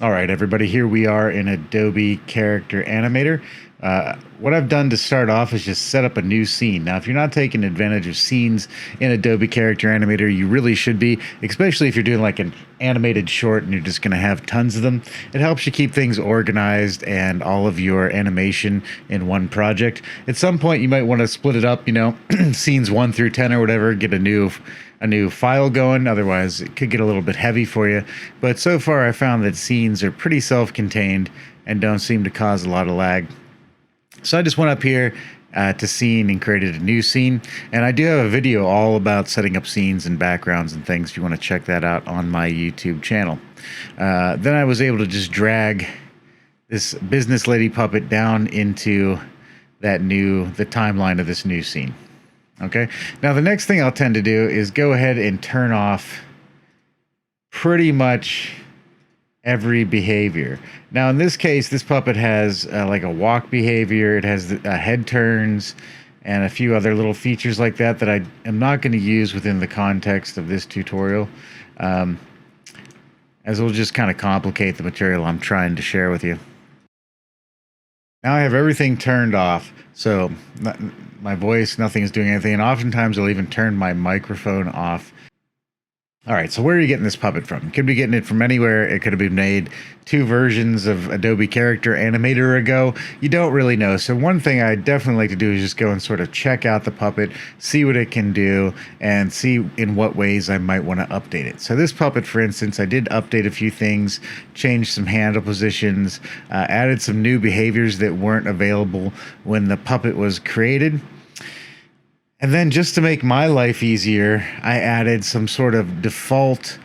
All right, everybody, here we are in Adobe Character Animator. What I've done to start off is just set up a new scene. Now, if you're not taking advantage of scenes in Adobe Character Animator, you really should be, especially if you're doing like an animated short and you're just going to have tons of them. It helps you keep things organized and all of your animation in one project. At some point, you might want to split it up, scenes 1 through 10 or whatever, get a new file going. Otherwise, it could get a little bit heavy for you. But so far, I found that scenes are pretty self-contained and don't seem to cause a lot of lag. So I just went up here to scene and created a new scene. And I do have a video all about setting up scenes and backgrounds and things if you want to check that out on my YouTube channel. Then I was able to just drag this business lady puppet down into the timeline of this new scene. Okay, now the next thing I'll tend to do is go ahead and turn off pretty much every behavior. Now in this case, this puppet has like a walk behavior, it has head turns, and a few other little features like that that I am not going to use within the context of this tutorial, as it will just kind of complicate the material I'm trying to share with you. Now I have everything turned off, so my voice, nothing is doing anything, and oftentimes I'll even turn my microphone off. All right, so where are you getting this puppet from? You could be getting it from anywhere. It could have been made 2 versions of Adobe Character Animator ago. You don't really know. So one thing I definitely like to do is just go and sort of check out the puppet, see what it can do, and see in what ways I might want to update it. So this puppet, for instance, I did update a few things, changed some handle positions, added some new behaviors that weren't available when the puppet was created. And then just to make my life easier, I added some sort of default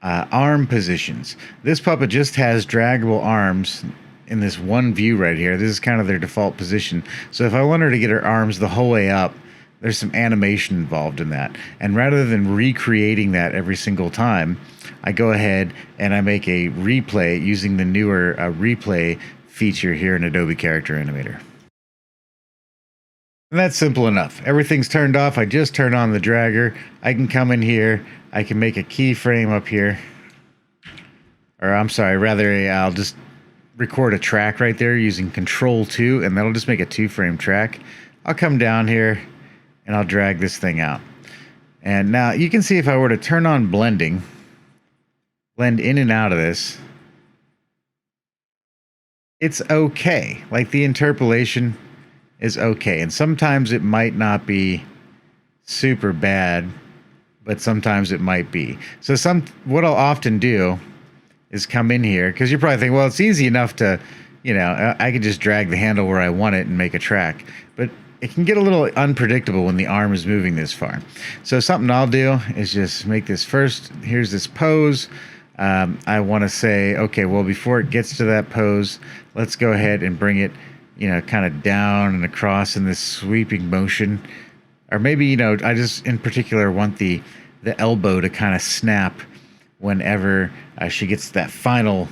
arm positions. This puppet just has draggable arms in this one view right here. This is kind of their default position. So if I want her to get her arms the whole way up, there's some animation involved in that. And rather than recreating that every single time, I go ahead and I make a replay using the newer replay feature here in Adobe Character Animator. And that's simple enough. Everything's turned off. I just turn on the dragger. I can come in here. I can make a keyframe up here. Or I'm sorry, rather I'll just record a track right there using Control 2, and that'll just make a 2-frame track. I'll come down here and I'll drag this thing out. And now you can see if I were to turn on blending, blend in and out of this, it's okay. Like the interpolation is okay, and sometimes it might not be super bad, but sometimes it might be. So what I'll often do is come in here, because you're probably thinking, well, it's easy enough to, I could just drag the handle where I want it and make a track, but it can get a little unpredictable when the arm is moving this far. So something I'll do is just make this first. Here's this pose. I want to say, okay, well, before it gets to that pose, let's go ahead and bring it kind of down and across in this sweeping motion. Or maybe, I just in particular want the elbow to kind of snap whenever she gets to that final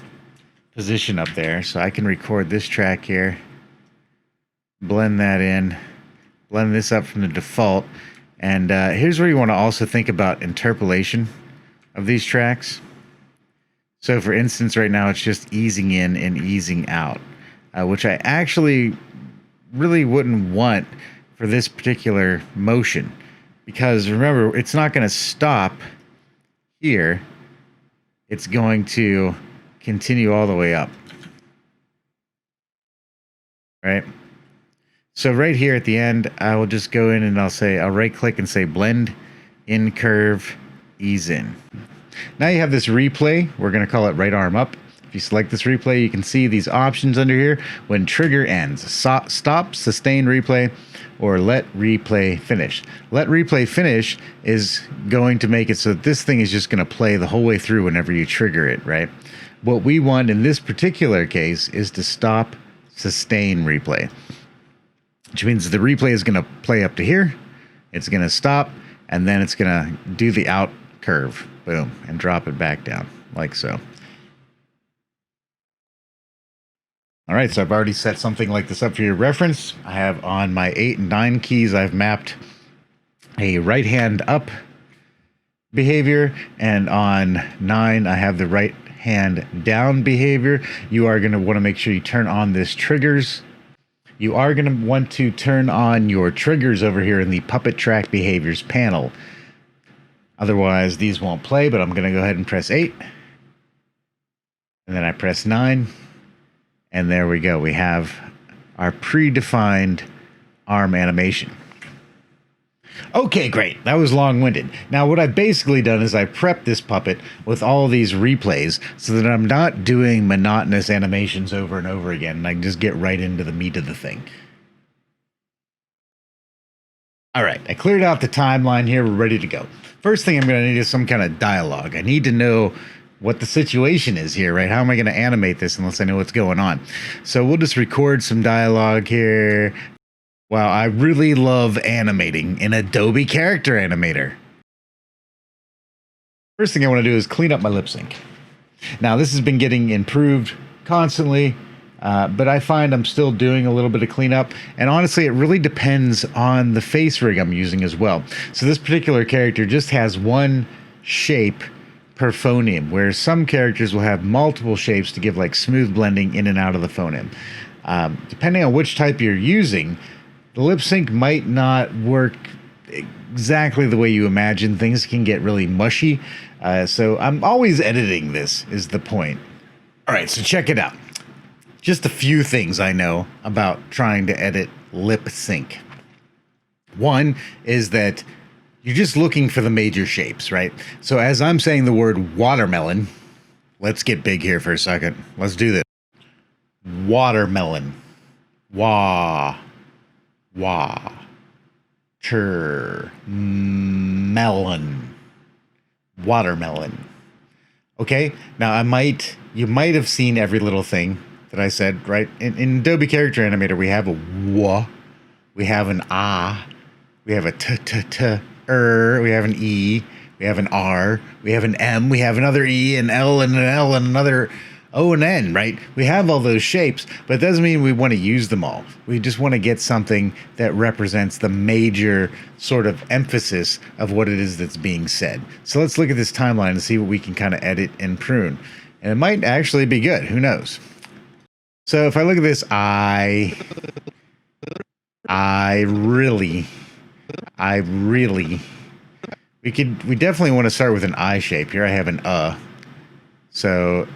position up there. So I can record this track here, blend that in, blend this up from the default. And here's where you want to also think about interpolation of these tracks. So for instance, right now it's just easing in and easing out. Which I actually really wouldn't want for this particular motion, because remember, it's not going to stop here. It's going to continue all the way up. Right? So right here at the end, I will just go in and I'll right click and say blend in curve, ease in. Now you have this replay. We're going to call it right arm up. If you select this replay, you can see these options under here. When trigger ends, stop, sustain replay, or let replay finish. Let replay finish is going to make it so that this thing is just going to play the whole way through whenever you trigger it, right? What we want in this particular case is to stop, sustain replay, which means the replay is going to play up to here, it's going to stop, and then it's going to do the out curve, boom, and drop it back down, like so. All right, so I've already set something like this up for your reference. I have on my 8 and 9 keys, I've mapped a right hand up behavior, and on 9, I have the right hand down behavior. You are going to want to make sure you turn on this triggers. You are going to want to turn on your triggers over here in the puppet track behaviors panel. Otherwise, these won't play, but I'm going to go ahead and press 8. And then I press 9. And there we go. We have our predefined arm animation. Okay, great. That was long-winded. Now, what I've basically done is I prepped this puppet with all of these replays so that I'm not doing monotonous animations over and over again, and I can just get right into the meat of the thing. All right, I cleared out the timeline here. We're ready to go. First thing I'm going to need is some kind of dialogue. I need to know what the situation is here, right? How am I going to animate this unless I know what's going on? So we'll just record some dialogue here. Wow, I really love animating in Adobe Character Animator. First thing I want to do is clean up my lip sync. Now, this has been getting improved constantly, but I find I'm still doing a little bit of cleanup. And honestly, it really depends on the face rig I'm using as well. So this particular character just has one shape per phoneme, whereas some characters will have multiple shapes to give like smooth blending in and out of the phoneme. Depending on which type you're using, the lip sync might not work exactly the way you imagine. Things can get really mushy. So I'm always editing this, is the point. All right, so check it out. Just a few things I know about trying to edit lip sync. One is that you're just looking for the major shapes, right? So as I'm saying the word watermelon, let's get big here for a second. Let's do this. Watermelon. Wah. Wah. Melon. Watermelon. Okay, now you might have seen every little thing that I said, right? In Adobe Character Animator, we have a wah, we have an ah, we have a we have an e, we have an r, we have an m, we have another e, an l, and an l, and another O and N, right? We have all those shapes, but it doesn't mean we want to use them all. We just want to get something that represents the major sort of emphasis of what it is that's being said. So let's look at this timeline and see what we can kind of edit and prune. And it might actually be good. Who knows? So if I look at this, I really, we definitely want to start with an I shape. Here I have an So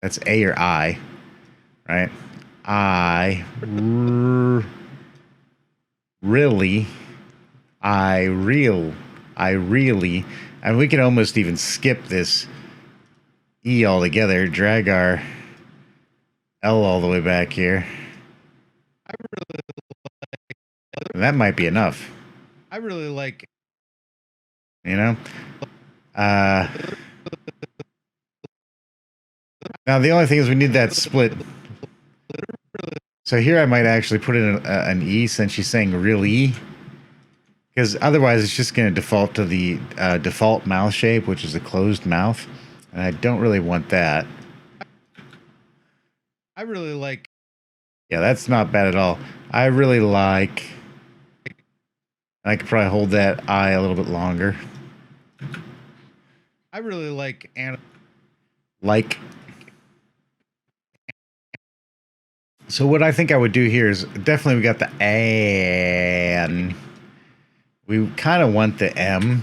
that's A or I, right? Really, and we can almost even skip this E altogether, drag our L all the way back here. And that might be enough. I really like, you know? Now, the only thing is we need that split. So here I might actually put in an E since she's saying really. Because otherwise it's just going to default to the default mouth shape, which is a closed mouth. And I don't really want that. I really like... Yeah, that's not bad at all. I really like... I could probably hold that I a little bit longer. I really like... So what I think I would do here is definitely we got the and we kind of want the M.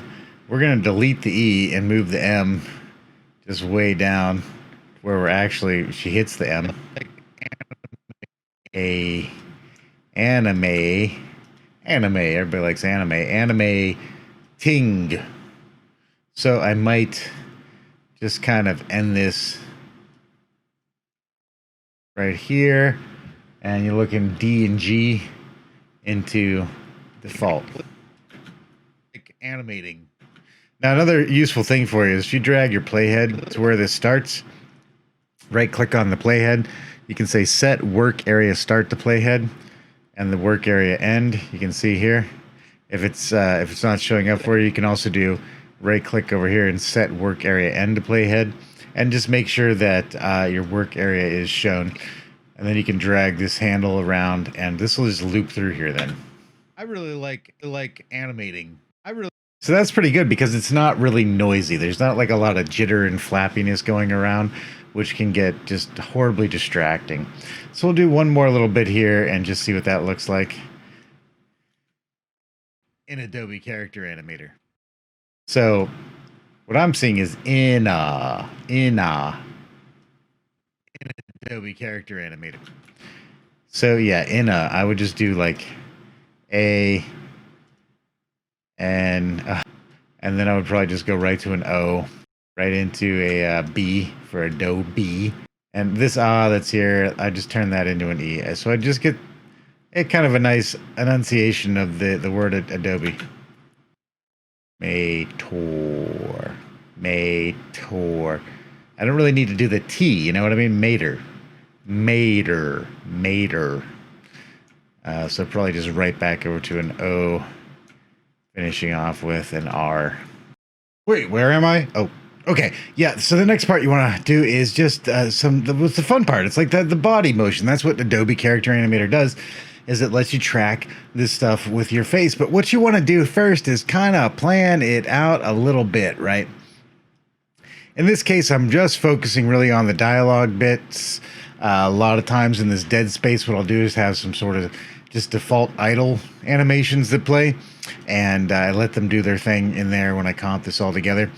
We're going to delete the E and move the M just way down where we're actually, she hits the M. Anime, everybody likes anime ting. So I might just kind of end this right here. And you're looking D and G into default. Like animating. Now, another useful thing for you is if you drag your playhead to where this starts, right click on the playhead, you can say set work area start to playhead and the work area end. You can see here. If it's not showing up for you, you can also do right click over here and set work area end to playhead, and just make sure that your work area is shown. And then you can drag this handle around, and this will just loop through here then. I really like animating. So that's pretty good because it's not really noisy. There's not like a lot of jitter and flappiness going around, which can get just horribly distracting. So we'll do one more little bit here and just see what that looks like in Adobe Character Animator. So what I'm seeing is in Adobe Character Animator. So yeah, I would just do like A and then I would probably just go right to an O, right into a B for Adobe. And this that's here, I just turn that into an E. So I just get a kind of a nice enunciation of the word Adobe. Mator. Mator. I don't really need to do the T, you know what I mean? Mater. Mater. Mater. So probably just right back over to an O, finishing off with an R. Wait, where am I? Oh, okay. Yeah, so the next part you want to do is just what's the fun part? It's like the body motion. That's what Adobe Character Animator does, is it lets you track this stuff with your face. But what you want to do first is kind of plan it out a little bit, right? In this case, I'm just focusing really on the dialogue bits. A lot of times in this dead space, what I'll do is have some sort of just default idle animations that play, and I let them do their thing in there when I comp this all together.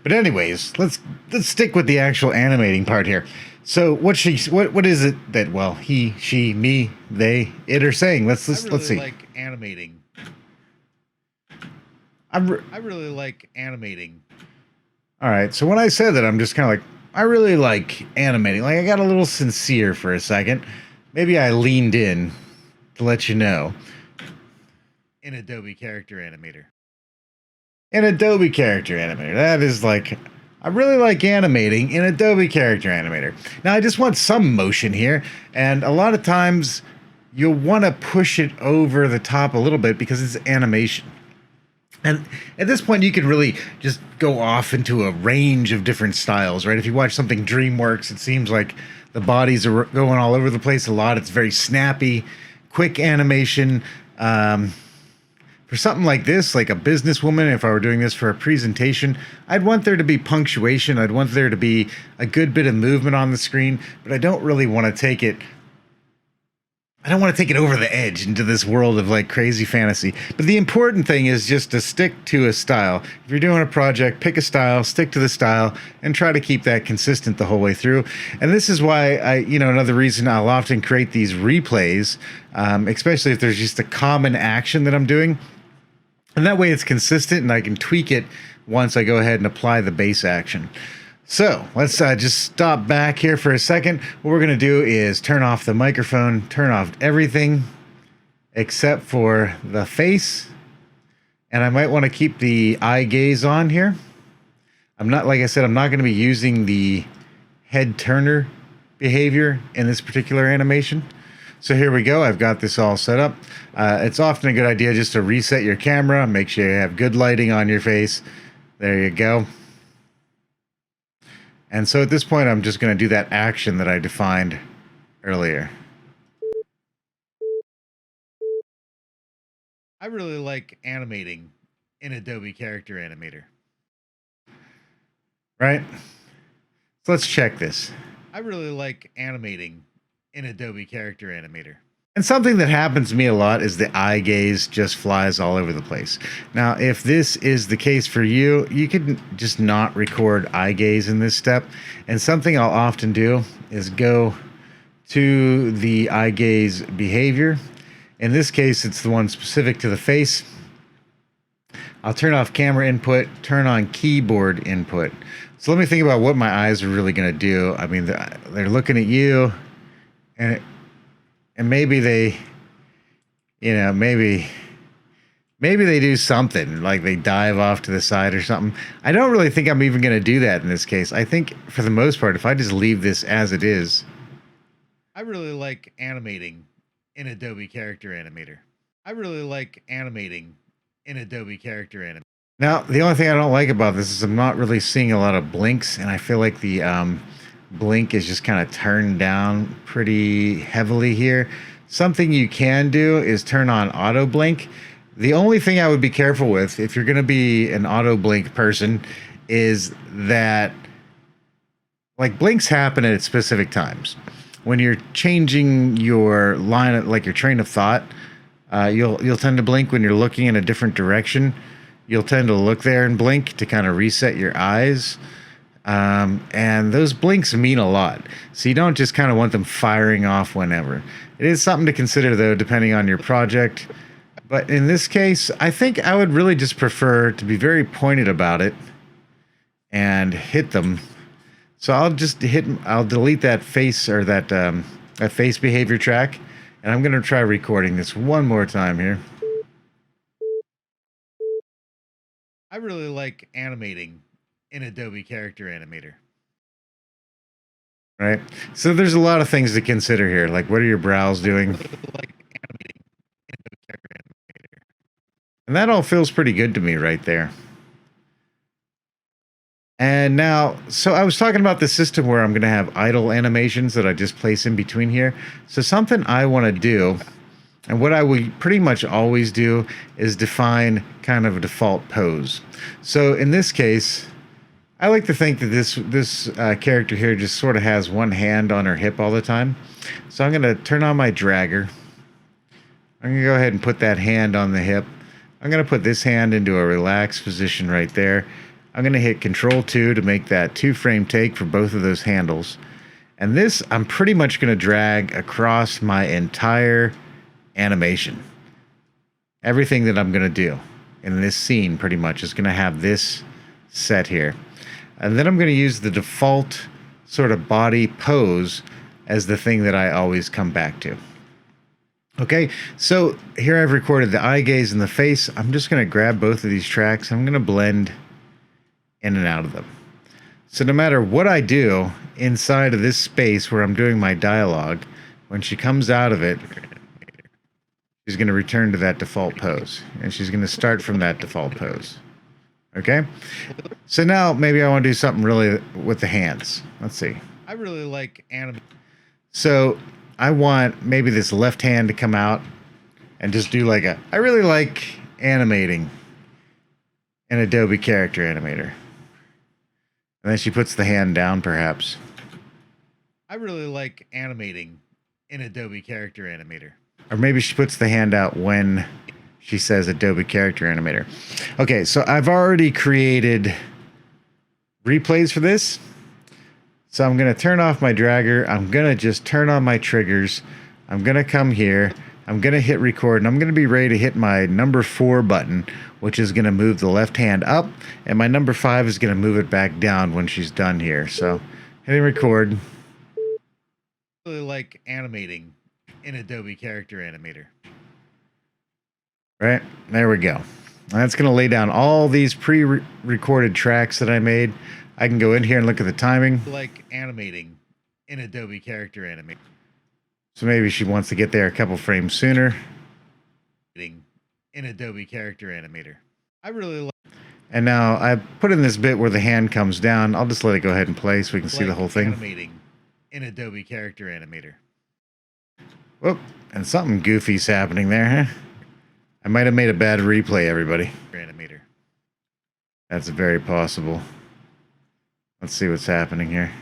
But anyways, let's stick with the actual animating part here. So what is it that, well, he, she, me, they, it are saying? Let's see. Like animating. I really like animating. All right, so when I said that, I'm just kind of like, I really like animating. Like, I got a little sincere for a second. Maybe I leaned in to let you know. In Adobe Character Animator. In Adobe Character Animator. That is like, I really like animating in Adobe Character Animator. Now, I just want some motion here, and a lot of times you'll want to push it over the top a little bit because it's animation. And at this point, you can really just go off into a range of different styles, right? If you watch something DreamWorks, it seems like the bodies are going all over the place a lot. It's very snappy, quick animation. For something like this, like a businesswoman, if I were doing this for a presentation, I'd want there to be punctuation. I'd want there to be a good bit of movement on the screen, but I don't really want to take it. I don't want to take it over the edge into this world of like crazy fantasy. But the important thing is just to stick to a style. If you're doing a project, pick a style, stick to the style, and try to keep that consistent the whole way through. And this is why another reason I'll often create these replays, especially if there's just a common action that I'm doing. And that way it's consistent and I can tweak it once I go ahead and apply the base action. So let's just stop back here for a second. What we're going to do is turn off the microphone, turn off everything except for the face. And I might want to keep the eye gaze on here. Like I said, I'm not going to be using the head turner behavior in this particular animation. So here we go. I've got this all set up. It's often a good idea just to reset your camera. Make sure you have good lighting on your face. There you go. And so at this point, I'm just going to do that action that I defined earlier. I really like animating in Adobe Character Animator. Right? So let's check this. I really like animating in Adobe Character Animator. And something that happens to me a lot is the eye gaze just flies all over the place. Now, if this is the case for you, you could just not record eye gaze in this step. And something I'll often do is go to the eye gaze behavior. In this case, it's the one specific to the face. I'll turn off camera input, turn on keyboard input. So let me think about what my eyes are really going to do. I mean, they're looking at you, and maybe they, maybe they do something, like they dive off to the side or something. I don't really think I'm even going to do that in this case. I think for the most part, if I just leave this as it is, I really like animating in Adobe Character Animator. I really like animating in Adobe Character Animator. Now, the only thing I don't like about this is I'm not really seeing a lot of blinks, and I feel like the blink is just kind of turned down pretty heavily here. Something you can do is turn on auto blink, The only thing I would be careful with if you're going to be an auto blink person is that like blinks happen at specific times. When you're changing your line of, like your train of thought, you'll tend to blink when you're looking in a different direction. You'll tend to look there and blink to kind of reset your eyes. And those blinks mean a lot. So you don't just kind of want them firing off whenever. It is something to consider though, depending on your project. But in this case, I think I would really just prefer to be very pointed about it and hit them. So I'll delete that face or that face behavior track. And I'm going to try recording this one more time here. I really like animating in Adobe Character Animator. Right? So there's a lot of things to consider here. Like, what are your brows doing? And that all feels pretty good to me right there. And now, so I was talking about the system where I'm going to have idle animations that I just place in between here. So something I want to do, and what I would pretty much always do, is define kind of a default pose. So in this case, I like to think that this character here just sort of has one hand on her hip all the time. So I'm going to turn on my dragger. I'm going to go ahead and put that hand on the hip. I'm going to put this hand into a relaxed position right there. I'm going to hit Control 2 to make that 2-frame take for both of those handles. And this, I'm pretty much going to drag across my entire animation. Everything that I'm going to do in this scene pretty much is going to have this set here. And then I'm going to use the default sort of body pose as the thing that I always come back to. Okay, so here I've recorded the eye gaze and the face. I'm just going to grab both of these tracks. I'm going to blend in and out of them. So no matter what I do inside of this space where I'm doing my dialogue, when she comes out of it, she's going to return to that default pose. And she's going to start from that default pose. Okay? So now maybe I want to do something really with the hands. Let's see. I really like anime. So I want maybe this left hand to come out and just do like I really like animating in Adobe Character Animator. And then she puts the hand down, perhaps. I really like animating in Adobe Character Animator. Or maybe she puts the hand out when she says Adobe Character Animator. Okay, so I've already created replays for this. So I'm going to turn off my dragger. I'm going to just turn on my triggers. I'm going to come here. I'm going to hit record, and I'm going to be ready to hit my number 4 button, which is going to move the left hand up, and my number 5 is going to move it back down when she's done here. So hitting record. I really like animating in Adobe Character Animator. Right, there we go. That's going to lay down all these pre-recorded tracks that I made. I can go in here and look at the timing. I like animating in Adobe Character Animator. So maybe she wants to get there a couple frames sooner. In Adobe Character Animator. I really like. And now I put in this bit where the hand comes down. I'll just let it go ahead and play so we can see the whole thing. Animating in Adobe Character Animator. Whoop, and something goofy's happening there, huh? I might have made a bad replay, everybody. Animator. That's very possible. Let's see what's happening here.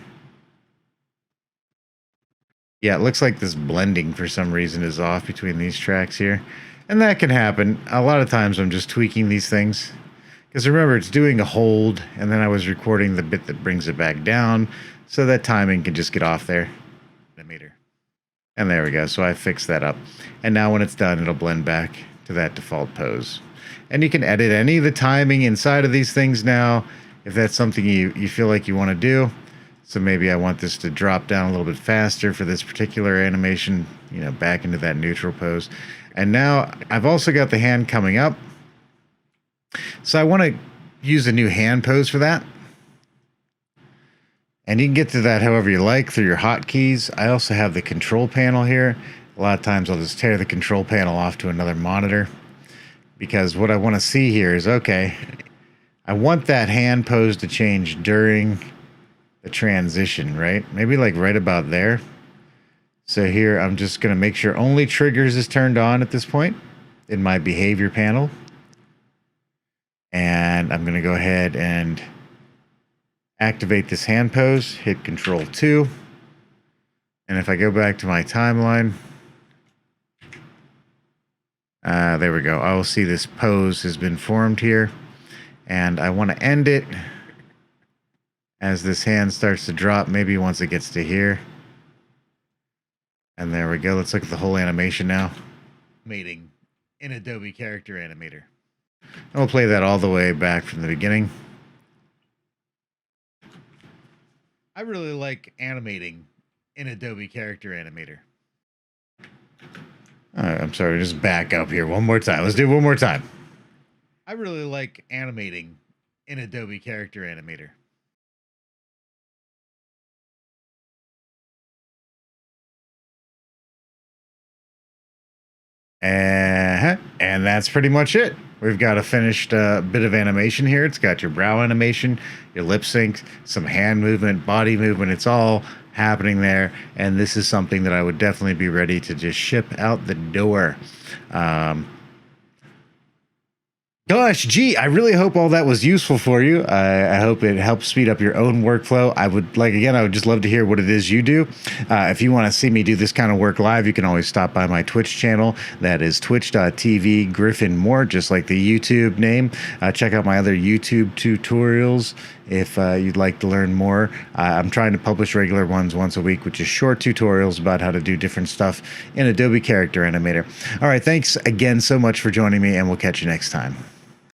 Yeah, it looks like this blending for some reason is off between these tracks here. And that can happen. A lot of times I'm just tweaking these things. Because remember, it's doing a hold, and then I was recording the bit that brings it back down, so that timing can just get off there. Animator. And there we go, so I fixed that up. And now when it's done, it'll blend back to that default pose. And you can edit any of the timing inside of these things now, if that's something you feel like you want to do. So maybe I want this to drop down a little bit faster for this particular animation, you know, back into that neutral pose. And now I've also got the hand coming up. So I want to use a new hand pose for that. And you can get to that however you like through your hotkeys. I also have the control panel here. A lot of times I'll just tear the control panel off to another monitor. Because what I want to see here is, okay, I want that hand pose to change during the transition, right? Maybe like right about there. So here I'm just going to make sure only triggers is turned on at this point. in my behavior panel. And I'm going to go ahead and activate this hand pose, hit Control 2. And if I go back to my timeline, there we go. I will see this pose has been formed here. And I want to end it as this hand starts to drop, maybe once it gets to here. And there we go. Let's look at the whole animation now. Mating in Adobe Character Animator. And we'll play that all the way back from the beginning. I really like animating in Adobe Character Animator. I'm sorry, just back up here one more time. Let's do it one more time. I really like animating in Adobe Character Animator. And that's pretty much it. We've got a finished bit of animation here. It's got your brow animation, your lip sync, some hand movement, body movement. It's all happening there. And this is something that I would definitely be ready to just ship out the door. Gosh, gee, I really hope all that was useful for you. I hope it helps speed up your own workflow. I would just love to hear what it is you do. If you want to see me do this kind of work live, you can always stop by my Twitch channel. That is twitch.tv Griffin Moore, just like the YouTube name. Check out my other YouTube tutorials if you'd like to learn more. I'm trying to publish regular ones once a week, which is short tutorials about how to do different stuff in Adobe Character Animator. All right, thanks again so much for joining me, and we'll catch you next time.